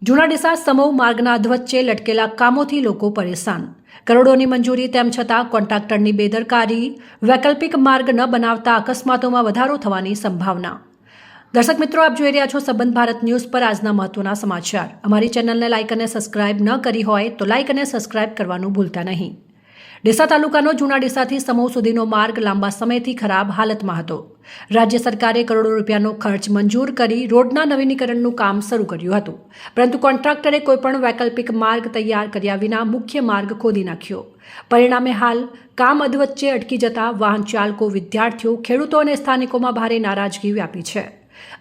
જૂના ડીસા સમૂહ માર્ગના અધવચ્ચે લટકેલા કામોથી લોકો પરેશાન। કરોડોની મંજૂરી તેમ છતાં કોન્ટ્રાક્ટરની બેદરકારી, વૈકલ્પિક માર્ગ ન બનાવતા અકસ્માતોમાં વધારો થવાની સંભાવના। દર્શક મિત્રો, આપ જોઈ રહ્યા છો સંબંધ ભારત ન્યૂઝ પર આજના મહત્વના સમાચાર। અમારી ચેનલને લાઇક અને સબસ્ક્રાઇબ ન કરી હોય તો લાઇક અને સબસ્ક્રાઇબ કરવાનું ભૂલતા નહીં। ડીસા તાલુકાનો જૂના ડીસાથી સમૂહ સુધીનો માર્ગ લાંબા સમયથી ખરાબ હાલતમાં હતો। રાજ્ય સરકારે કરોડો રૂપિયાનો ખર્ચ મંજૂર કરી રોડના નવીનીકરણનું કામ શરૂ કર્યું હતું, પરંતુ કોન્ટ્રાક્ટરે કોઈપણ વૈકલ્પિક માર્ગ તૈયાર કર્યા વિના મુખ્ય માર્ગ ખોદી નાખ્યો। પરિણામે હાલ કામ અધવચ્ચે અટકી જતા વાહન ચાલકો, વિદ્યાર્થીઓ, ખેડૂતો અને સ્થાનિકોમાં ભારે નારાજગી વ્યાપી છે।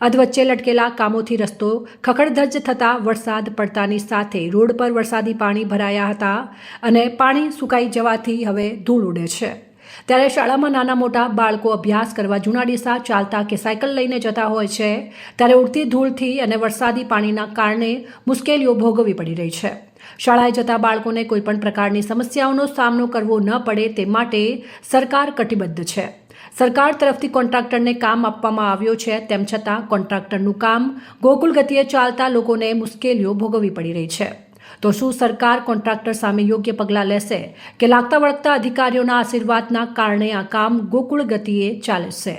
અધવચ્ચે લટકેલા કામોથી રસ્તો ખખડધજ થતાં વરસાદ પડતાની સાથે રોડ પર વરસાદી પાણી ભરાયા હતા અને પાણી સુકાઈ જવાથી હવે ધૂળ ઉડે છે। ત્યારે શાળામાં નાના મોટા બાળકો અભ્યાસ કરવા જૂના ડીસા ચાલતા કે સાયકલ લઈને જતા હોય છે, ત્યારે ઉડતી ધૂળથી અને વરસાદી પાણીના કારણે મુશ્કેલીઓ ભોગવવી પડી રહી છે। શાળાએ જતા બાળકોને કોઈપણ પ્રકારની સમસ્યાઓનો સામનો કરવો ન પડે તે માટે સરકાર કટિબદ્ધ છે। સરકાર તરફથી કોન્ટ્રાક્ટરને કામ આપવામાં આવ્યો છે, તેમ છતાં કોન્ટ્રાક્ટરનું કામ ગોકુળ ગતિએ ચાલતા લોકોને મુશ્કેલીઓ ભોગવવી પડી રહી છે। તો શું સરકાર કોન્ટ્રાક્ટર સામે યોગ્ય પગલાં લેશે કે લાગતા વળગતા અધિકારીઓના આશીર્વાદના કારણે આ કામ ગોકુળ ગતિએ ચાલશે?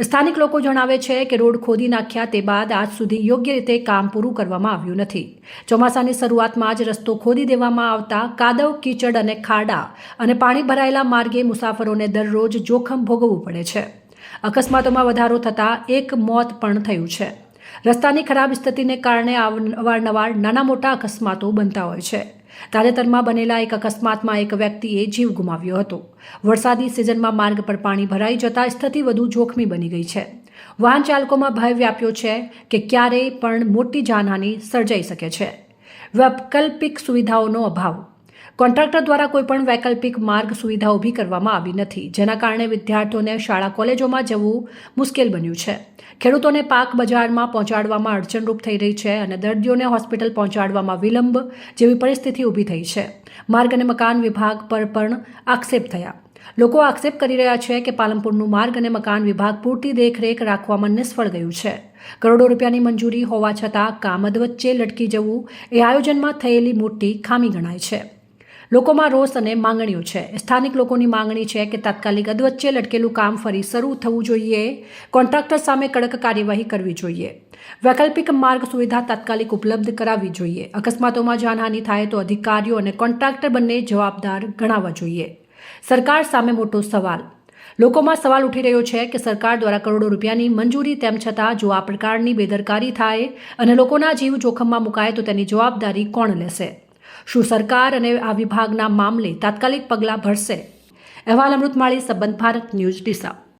સ્થાનિક લોકો જણાવે છે કે રોડ ખોદી નાખ્યા તે બાદ આજ સુધી યોગ્ય રીતે કામ પૂરું કરવામાં આવ્યું નથી। ચોમાસાની શરૂઆતમાં જ રસ્તો ખોદી દેવામાં આવતા કાદવ, કીચડ અને ખાડા અને પાણી ભરાયેલા માર્ગે મુસાફરોને દરરોજ જોખમ ભોગવવું પડે છે। અકસ્માતોમાં વધારો થતાં એક મોત પણ થયું છે। રસ્તાની ખરાબ સ્થિતિને કારણે અવારનવાર નાના મોટા અકસ્માતો બનતા હોય છે। તાજેતરમાં બનેલા એક અકસ્માતમાં એક વ્યક્તિએ જીવ ગુમાવ્યો હતો। વરસાદી સિઝનમાં માર્ગ પર પાણી ભરાઈ જતા સ્થિતિ વધુ જોખમી બની ગઈ છે। વાહન ચાલકોમાં ભય વ્યાપ્યો છે કે ક્યારેય પણ મોટી જાનહાનિ સર્જાઈ શકે છે। વૈકલ્પિક સુવિધાઓનો અભાવ। કોન્ટ્રાક્ટર દ્વારા કોઈપણ વૈકલ્પિક માર્ગ સુવિધા ઊભી કરવામાં આવી નથી, જેના કારણે વિદ્યાર્થીઓને શાળા કોલેજોમાં જવું મુશ્કેલ બન્યું છે। ખેડૂતોને પાક બજારમાં પહોંચાડવામાં અડચણરૂપ થઈ રહી છે અને દર્દીઓને હોસ્પિટલ પહોંચાડવામાં વિલંબ જેવી પરિસ્થિતિ ઊભી થઈ છે। માર્ગ અને મકાન વિભાગ પર પણ આક્ષેપ થયા। લોકો આક્ષેપ કરી રહ્યા છે કે પાલનપુરનું માર્ગ અને મકાન વિભાગ પૂરતી દેખરેખ રાખવામાં નિષ્ફળ ગયું છે। કરોડો રૂપિયાની મંજૂરી હોવા છતાં કામ અધવચ્ચે લટકી જવું એ આયોજનમાં થયેલી મોટી ખામી ગણાય છે। લોકોમાં રોષ અને માંગણીઓ છે। સ્થાનિક લોકોની માંગણી છે કે તાત્કાલિક અધવચ્ચે લટકેલું કામ ફરી શરૂ થવું જોઈએ। કોન્ટ્રાક્ટર સામે કડક કાર્યવાહી કરવી જોઈએ। વૈકલ્પિક માર્ગ સુવિધા તાત્કાલિક ઉપલબ્ધ કરાવવી જોઈએ। અકસ્માતોમાં જાનહાનિ થાય તો અધિકારીઓ અને કોન્ટ્રાક્ટર બંને જવાબદાર ગણાવવા જોઈએ। સરકાર સામે મોટો સવાલ। લોકોમાં સવાલ ઉઠી રહ્યો છે કે સરકાર દ્વારા કરોડો રૂપિયાની મંજૂરી તેમ છતાં જો આ પ્રકારની બેદરકારી થાય અને લોકોના જીવ જોખમમાં મુકાય તો તેની જવાબદારી કોણ લેશે? શું સરકાર અને આ વિભાગના મામલે તાત્કાલિક પગલાં ભરશે? અહેવાલ અમૃતમાળી, સંબંધ ભારત ન્યૂઝ, ડીસા।